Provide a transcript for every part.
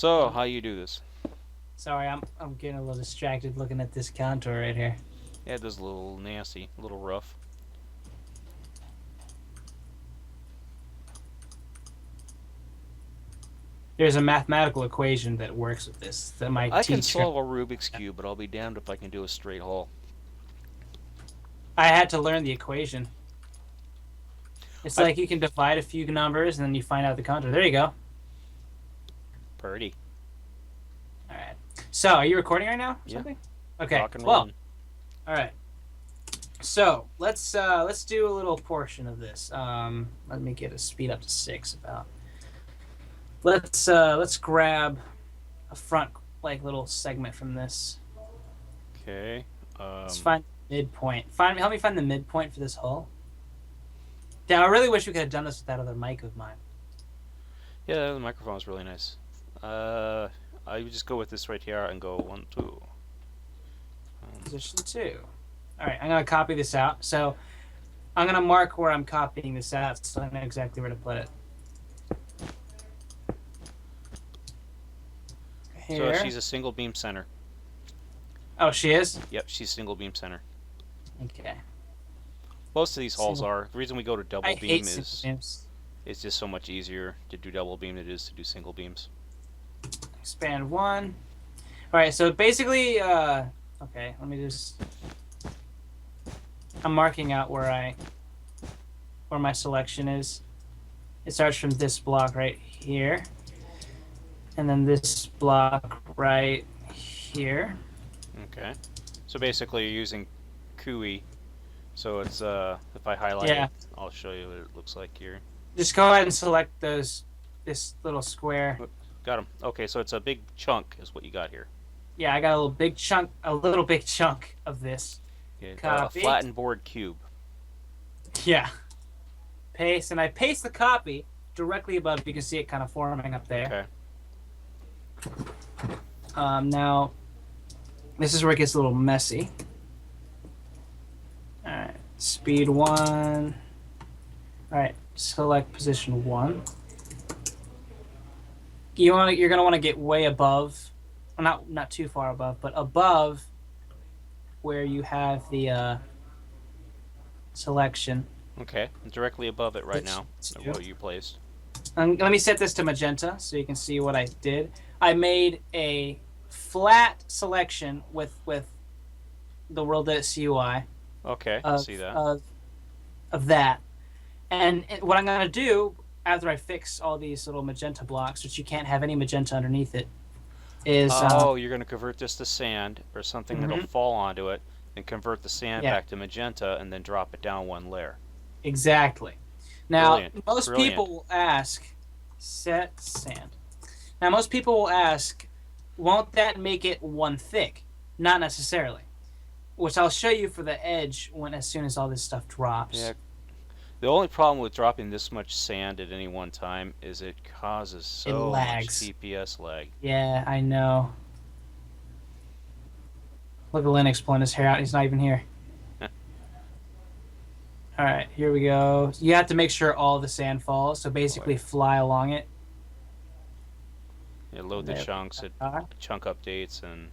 So, how you do this? Sorry, I'm getting a little distracted looking at this contour right here. Yeah, it does a little nasty, a little rough. There's a mathematical equation that works with this that my I can teacher. solve a Rubik's Cube, but I'll be damned if I can do a straight hole. I had to learn the equation. It's I like you can divide a few numbers and then you find out the contour. There you go. Purdy. All right. So, are you recording right now or Yeah, something? Okay. rock and Well, rolling. all right. So let's do a little portion of this. Let me get a speed up to 6 about. Let's grab a front like little segment from this. Okay. Let's Um, find midpoint. Help me find the midpoint for this hull. Damn, I really wish we could have done this with that other mic of mine. yeah, the microphone is really nice. Uh, I would just go with this right here and go 1, 2. Position 2. All right, I'm gonna copy this out. So I'm gonna mark where I'm copying this out, so I know exactly where to put it. So Here. she's a single beam center. Oh, she is. Yep, she's single beam center. Okay. Most of these halls Single. are. The reason we go to I double hate beam single is beams. it's just so much easier to do double beam than it is to do single beams. Expand 1. All right. So basically, okay. Let me just. I'm marking out where my selection is. It starts from this block right here, and then this block right here. Okay. So basically, you're using Kui. So it's if I highlight Yeah. it, I'll show you what it looks like here. Just go ahead and select this little square. Got them. Okay, so it's a big chunk is what you got here. Yeah, I got a little big chunk of this. Yeah, a Copy. flattened board cube. Yeah. Paste, and I paste the copy directly above. You can see it kind of forming up there. Okay. Now, this is where it gets a little messy. All right, speed 1. All right, select position 1. You're gonna want to get way above, well, not too far above, but above where you have the selection. Okay. Directly above it right now. Yeah. What you placed. Let me set this to magenta so you can see what I did. I made a flat selection with the WorldEdit CUI Okay. of See that. of that, and what I'm gonna do after I fix all these little magenta blocks, which you can't have any magenta underneath it, is Oh, you're going to convert this to sand or something that'll mhm, fall onto it, and convert the sand yeah, back to magenta, and then drop it down one layer. exactly. Now, Brilliant. most Brilliant. people will ask, set sand. Now, most people will ask, won't that make it one thick? Not necessarily, which I'll show you for the edge as soon as all this stuff drops. Yeah. The only problem with dropping this much sand at any one time is it causes It so much lags. TPS lag. Yeah, I know. Look at Linux pulling his hair out. He's not even here. All right, here we go. You have to make sure all the sand falls. So Boy. basically, fly along it. Yeah, load the There chunks, it we are. chunk updates, and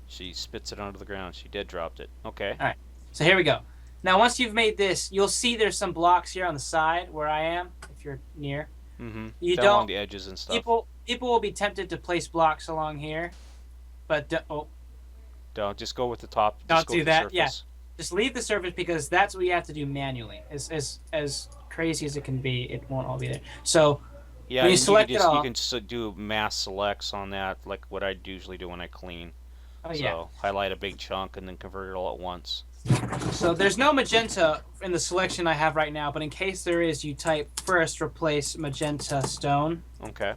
she spits it onto the ground. She did dropped it. Okay. All right. So here we go. Now, once you've made this, you'll see there's some blocks here on the side where I am. If you're near, Mm-hmm. you Down along don't. the edges and stuff. People will be tempted to place blocks along here, but Don't just go with the top. Just don't go do with the that. Yeah, surface. just leave the surface because that's what you have to do manually. As crazy as it can be, it won't all be there. So Yeah, when you and select it you all, can do mass selects on that, like what I usually do when I clean. oh yeah. So highlight a big chunk and then convert it all at once. So there's no magenta in the selection I have right now, but in case there is, you type first replace magenta stone, Okay.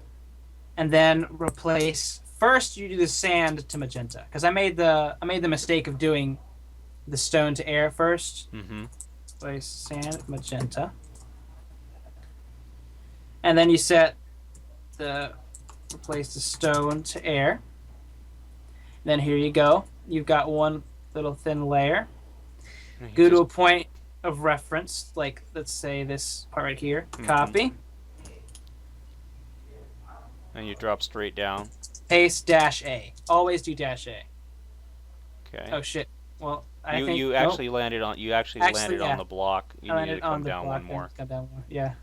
and then replace. First, you do the sand to magenta because I made the mistake of doing the stone to air first. Mm-hmm. Replace sand magenta, and then you set the replace the stone to air. Then here you go. You've got one little thin layer. Go to a point of reference, like let's say this part right here. Mm-hmm. Copy. And you drop straight down. Paste dash A. Always do dash A. Okay. Oh shit. Well, I think You nope. actually landed on Actually, on yeah. the block. You I needed to landed on come the down one block and more. got that one. Yeah.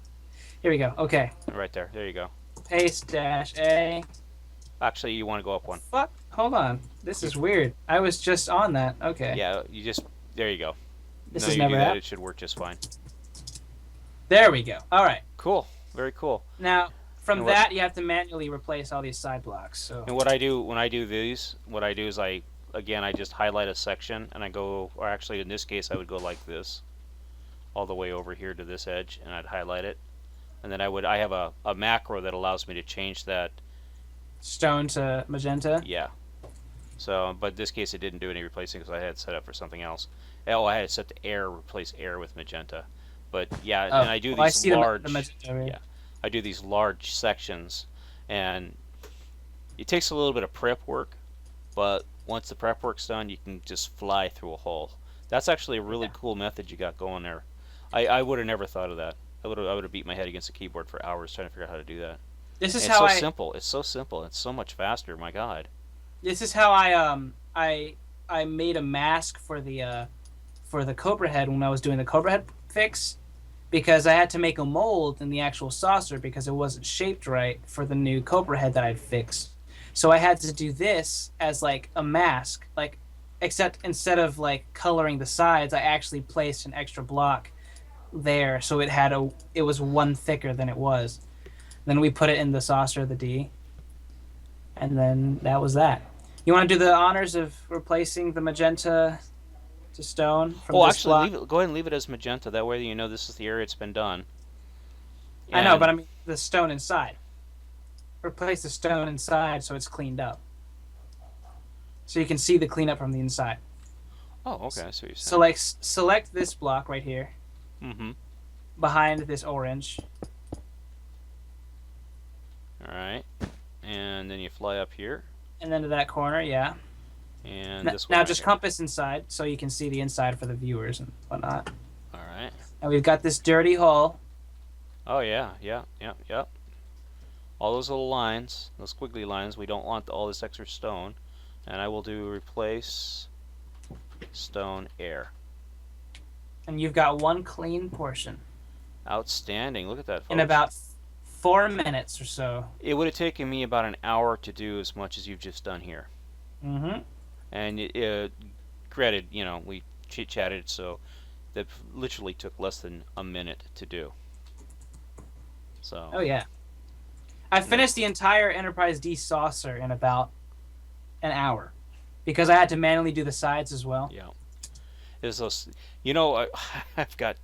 Here we go. Okay. Right there. There you go. Paste dash A. Actually, you want to go up one. Fuck. Hold on. This is weird. I was just on that. Okay. Yeah, you just there you go. This No, has you do never that, it happened. should work just fine. There we go. All right. Cool. Very cool. Now, from And what that, you have to manually replace all these side blocks. So. and what I do when I do these, what I do is I just highlight a section and I go, or actually in this case I would go like this, all the way over here to this edge, and I'd highlight it, and then I have a macro that allows me to change that. Stone to magenta. Yeah. So, but in this case it didn't do any replacing because I had it set up for something else. Oh, I had it set to air, replace air with magenta. But yeah, Oh, and I do well, I these see large, the magenta. Right? yeah, I do these large sections, and it takes a little bit of prep work, but once the prep work's done, you can just fly through a hole. That's actually a really Yeah. cool method you got going there. I would have never thought of that. I would have beat my head against the keyboard for hours trying to figure out how to do that. This is And it's how so I. simple. It's so simple. It's so much faster. My God. This is how I made a mask for the Cobra head when I was doing the Cobra head fix because I had to make a mold in the actual saucer because it wasn't shaped right for the new Cobra head that I'd fixed. So I had to do this as like a mask, like except instead of like coloring the sides, I actually placed an extra block there so it was one thicker than it was. Then we put it in the saucer, the D, and then that was that. You want to do the honors of replacing the magenta to stone from Oh, this actually, block? go ahead and leave it as magenta. That way, you know this is the area it's been done. I know, but And I mean the stone inside. Replace the stone inside so it's cleaned up. So you can see the cleanup from the inside. oh, okay, I see what you're So saying. like select this block right here Mm-hmm. behind this orange. All right, and then you fly up here, And then to that corner, yeah. and this one Now right just here. compass inside so you can see the inside for the viewers and whatnot. All right. And we've got this dirty hole. Oh yeah, yeah, yeah, yeah. All those little lines, those squiggly lines, we don't want all this extra stone. And I will do replace stone air. And you've got one clean portion Outstanding. Look at that, folks. in about 4 minutes or so. It would have taken me about an hour to do as much as you've just done here. Mm-hmm. And granted, you know, we chit chatted, so that literally took less than a minute to do. So. Oh yeah. I finished the entire Enterprise D saucer in about an hour because I had to manually do the sides as well. Yeah. Is those, you know, I've got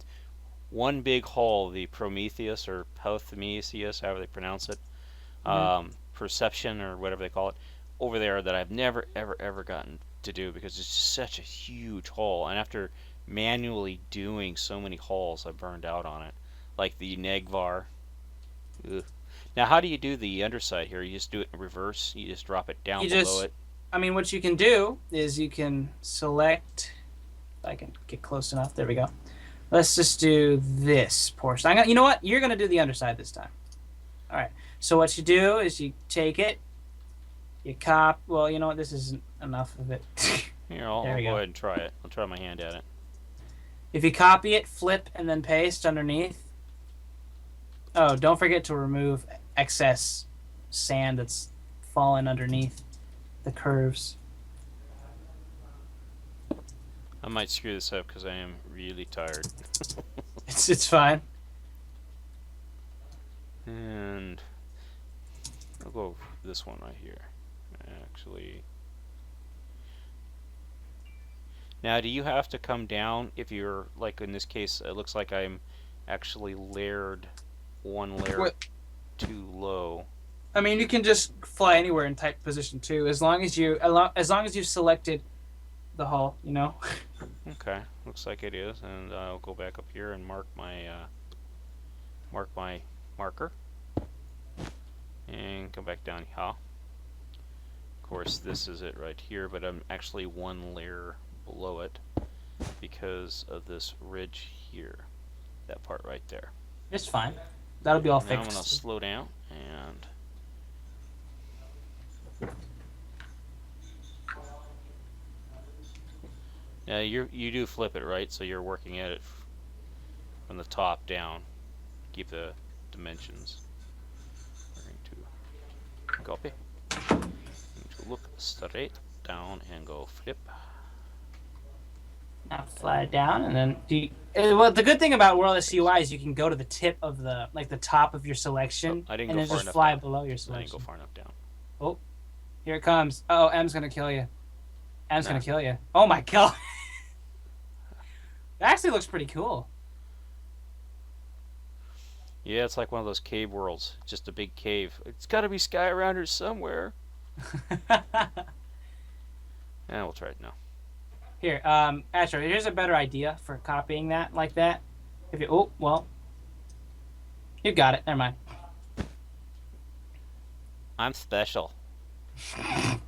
one big hole, the Prometheus or Prometheus, however they pronounce it, perception or whatever they call it, over there that I've never ever ever gotten to do because it's just such a huge hole. And after manually doing so many holes, I burned out on it. Like the Negvar. Ugh. Now, how do you do the underside here? You just do it in reverse. You just drop it down below it. I mean, what you can do is you can select. If I can get close enough. There we go. Let's just do this portion. You know what? You're gonna do the underside this time. All right. So what you do is you take it, you Well, you know what? This isn't enough of it. Here, I'll go ahead and try it. I'll try my hand at it. If you copy it, flip, and then paste underneath. Oh, don't forget to remove excess sand that's fallen underneath the curves. I might screw this up because I am really tired. It's fine. And I'll go this one right here. Actually. Now, do you have to come down if you're, like in this case, it looks like I'm actually layered one layer too low. I mean, you can just fly anywhere in type position too, as long as you've selected the hull, you know. Okay, looks like it is, and I'll go back up here and mark my marker, and come back down here. Of course, this is it right here, but I'm actually one layer below it because of this ridge here, that part right there. It's fine. That'll be all now fixed. I'm gonna slow down and Yeah, you do flip it, right? So you're working at it from the top down. Keep the dimensions. We're going to copy. Going to look straight down and go flip. Now fly down, and then well, the good thing about World SUI is you can go to the tip of the top of your Oh, selection, I didn't and go then far just enough fly down. below your I didn't go selection. far enough down. Oh, here it comes. Oh, M's gonna kill you. M's Nah. gonna kill you. Oh my god. That actually looks pretty cool. Yeah, it's like one of those cave worlds. Just a big cave. It's got to be sky around here somewhere. Yeah, we'll try it now. Here, actually, here's a better idea for copying that like that. If you, oh, well, you got it. Never mind. I'm special. I'm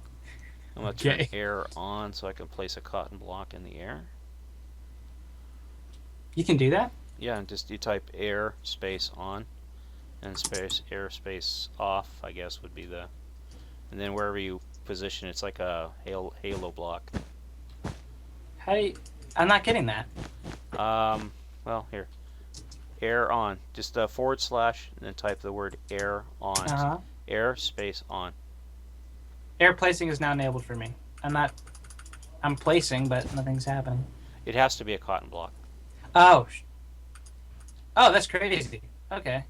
gonna turn air on so I can place a cotton block in the air. You can do that? Yeah, and just you type air space on and space air space off, I guess would be the, and then wherever you position it's like a halo block. How do you, I'm not getting that. Well, here. Air on. Just a forward slash and then type the word air on. Uh-huh. Air space on. Air placing is now enabled for me. I'm placing, but nothing's happening. It has to be a cotton block. Oh. Oh, that's crazy. Okay.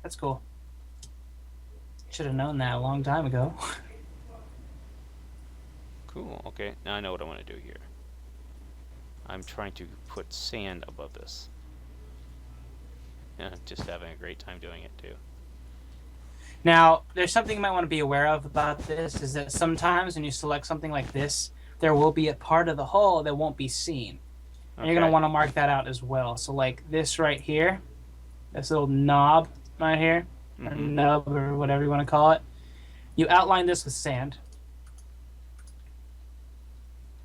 That's cool. Should have known that a long time ago. Cool. Okay, now I know what I want to do here. I'm trying to put sand above this. Yeah, just having a great time doing it too. Now, there's something you might want to be aware of about this, is that sometimes when you select something like this, there will be a part of the hull that won't be seen. And you're going to want to mark that out as well. So like this right here, this little knob right here, or nub or whatever you want to call it, you outline this with sand.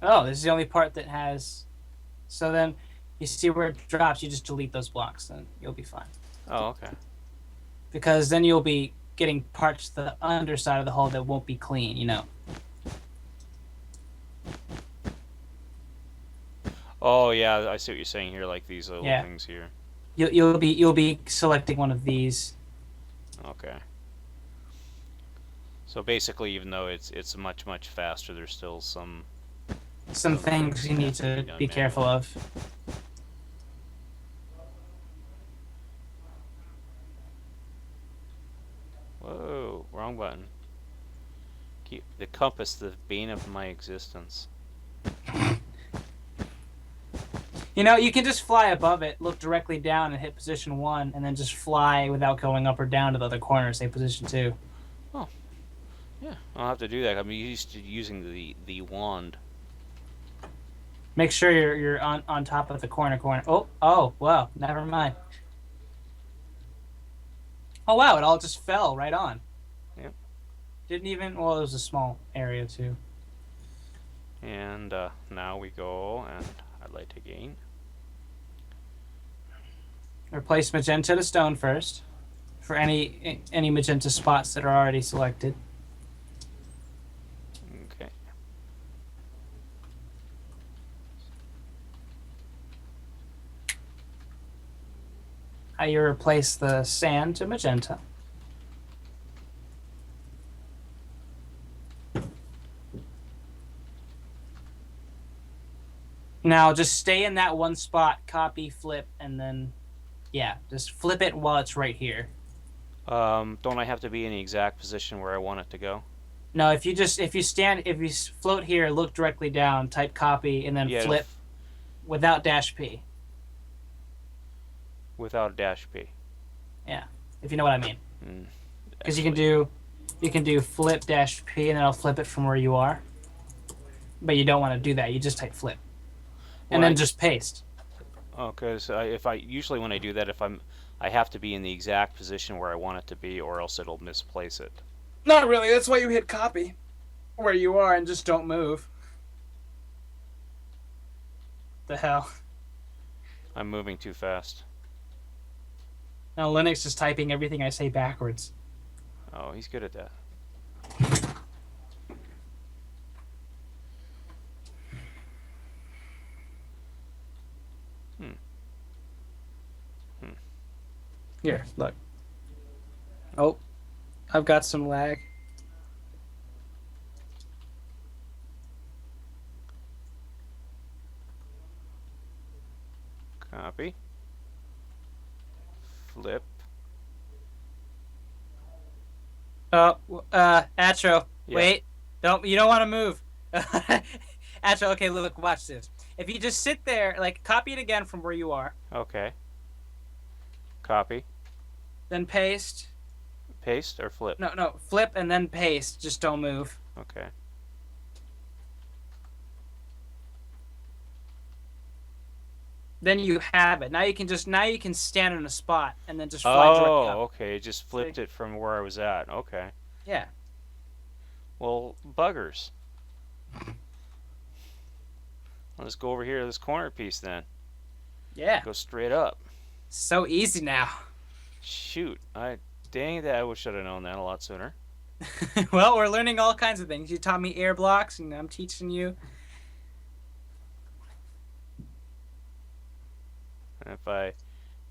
Oh, this is the only part that has... So then you see where it drops, you just delete those blocks, and you'll be fine. Oh, okay. Because then you'll be getting parts to the underside of the hull that won't be clean, you know. Oh yeah, I see what you're saying here, like these little things here. You'll be selecting one of these. Okay. So basically, even though it's much faster, there's still some things you need to be careful of. Whoa, wrong button. Keep the compass, the bane of my existence. You know, you can just fly above it, look directly down, and hit position 1, and then just fly without going up or down to the other corner, say position 2. Oh, yeah, I'll have to do that. I'm used to using the wand. Make sure you're on top of the corner. Oh, wow, never mind. Oh wow, it all just fell right on. Yep. Didn't even. Well, it was a small area too. And now we go and highlight again. Replace magenta to stone first, for any magenta spots that are already selected. Okay. How you replace the sand to magenta. Now just stay in that one spot, copy, flip, and then, yeah, just flip it while it's right here. Don't I have to be in the exact position where I want it to go? No, if you float here, look directly down, type copy, and then flip without dash P. Without a dash P. Yeah, if you know what I mean. Because you can do flip dash P, and then it'll flip it from where you are. But you don't want to do that. You just type flip, and then just paste. Oh, because usually when I do that, I have to be in the exact position where I want it to be, or else it'll misplace it. Not really. That's why you hit copy where you are and just don't move. The hell. I'm moving too fast. Now Linux is typing everything I say backwards. Oh, he's good at that. Here, look. Oh, I've got some lag. Copy. Flip. Oh, Atro, Yeah. wait. You don't want to move. Atro, okay, look, watch this. If you just sit there, like, copy it again from where you are, Okay. Copy. then paste. Paste or flip? No, no, flip and then paste. Just don't move. Okay. Then you have it. Now you can stand in a spot and then just fly directly Oh, up. okay. It just See? flipped it from where I was at. Okay. Yeah. Well, buggers. Let's go over here to this corner piece then. Yeah. Go straight up. So easy now. Shoot. Dang that, I should have known that a lot sooner. Well, we're learning all kinds of things. You taught me air blocks, and I'm teaching you. And if I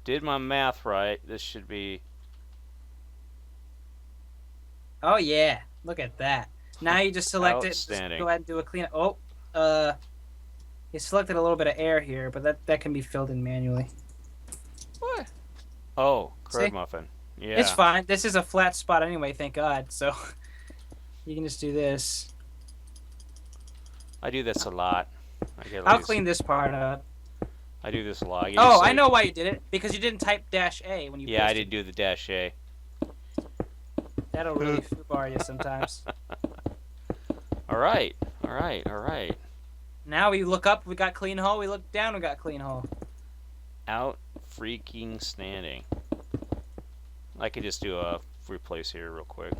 did my math right, this should be Oh yeah, look at that. Now you just select it. Just outstanding. go ahead and do a clean. Oh, you selected a little bit of air here, but that can be filled in manually. What? Oh, crud See? muffin. It's Yeah. fine. This is a flat spot anyway, thank God. So you can just do this. I do this a lot. I'll clean this part up. I do this a lot. Oh, I know why you did it. Because you didn't type -A when you Yeah, I pasted. didn't do the dash A. That'll really foobar you sometimes. All right. All right. All right. Now we look up, we got clean hole. We look down, we got clean hole. Out freaking standing. I could just do a replace here real quick.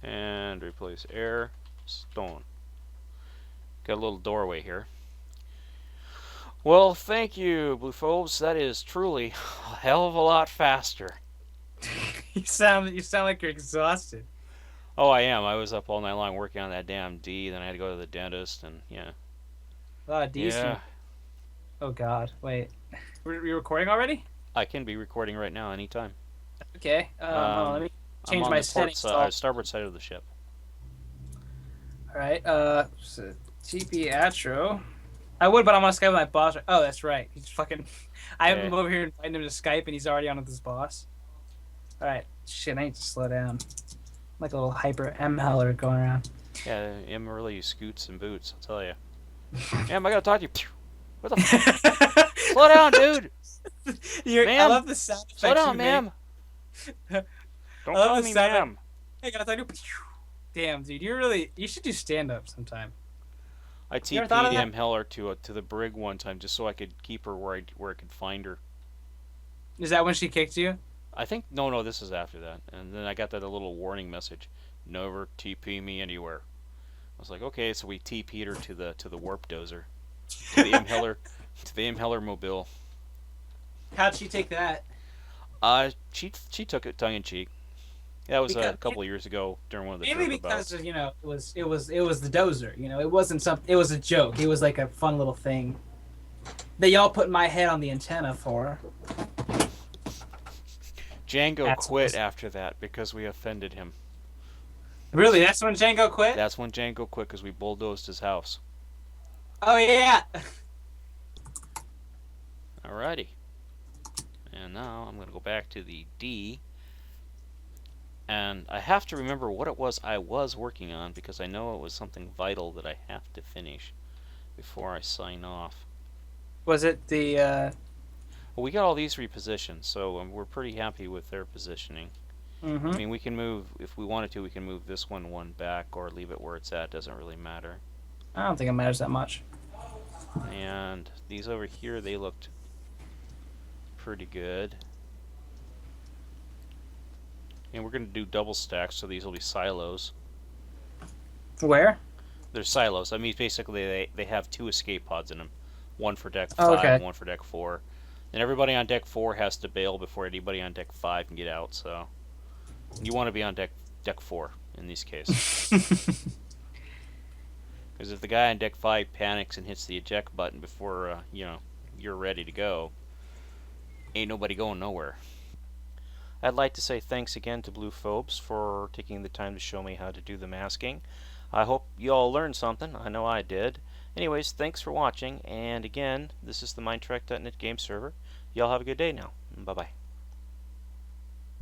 And replace air, stone. Got a little doorway here. Well, thank you, Bluephobes. That is truly a hell of a lot faster. You sound like you're exhausted. Oh, I am. I was up all night long working on that damn D. Then I had to go to the dentist, and yeah. Oh, decent. Yeah. Oh God, wait. Were you recording already? I can be recording right now anytime. Okay. Hold on, let me I'm change on my the port settings. side, starboard side of the ship. All right. So TP Atro. I would, but I'm on Skype with my boss. Oh, that's right. He's fucking. I have him over here inviting him to Skype, and he's already on with his boss. All right. Shit, I need to slow down. Like a little hyper M heller going around. Yeah, Em really scoots and boots, I'll tell you. Em, I gotta talk to you. What the fuck? Slow down, dude! I love the sound effects. Slow down, ma'am! Don't call me ma'am. Hey, gotta talk to you. Damn, dude, you should do stand up sometime. I TP'd Em Heller to the brig one time just so I could keep her where I could find her. Is that when she kicked you? I think no, this is after that. And then I got that little warning message: never TP me anywhere. I was like, okay, so we TP'd her to the warp dozer, to the Em Heller mobile. How'd she take that? She took it tongue in cheek. That was a couple of years ago during one of the mainly because of, it was the dozer. It wasn't it was a joke. It was like a fun little thing that y'all put my head on the antenna for. Django quit after that because we offended him. Really? That's when Django quit? That's when Django quit because we bulldozed his house. Oh, yeah. Alrighty. And now I'm going to go back to the D. And I have to remember what it was I was working on because I know it was something vital that I have to finish before I sign off. Was it the... Well, we got all these repositioned, so we're pretty happy with their positioning. Mm-hmm. I mean, we can move, if we wanted to, we can move this one back or leave it where it's at. Doesn't really matter. I don't think it matters that much. And these over here, they looked pretty good. And we're going to do double stacks, so these will be silos. Where? They're silos. I mean, basically, they have two escape pods in them. One for deck 5 and one for deck 4. And everybody on deck 4 has to bail before anybody on deck 5 can get out. So you want to be on deck 4 in these cases. Because if the guy on deck 5 panics and hits the eject button before you're ready to go, ain't nobody going nowhere. I'd like to say thanks again to Bluephobes for taking the time to show me how to do the masking. I hope you all learned something. I know I did. Anyways, thanks for watching, and again, this is the Mindtrek.net game server. Y'all have a good day now. Bye-bye.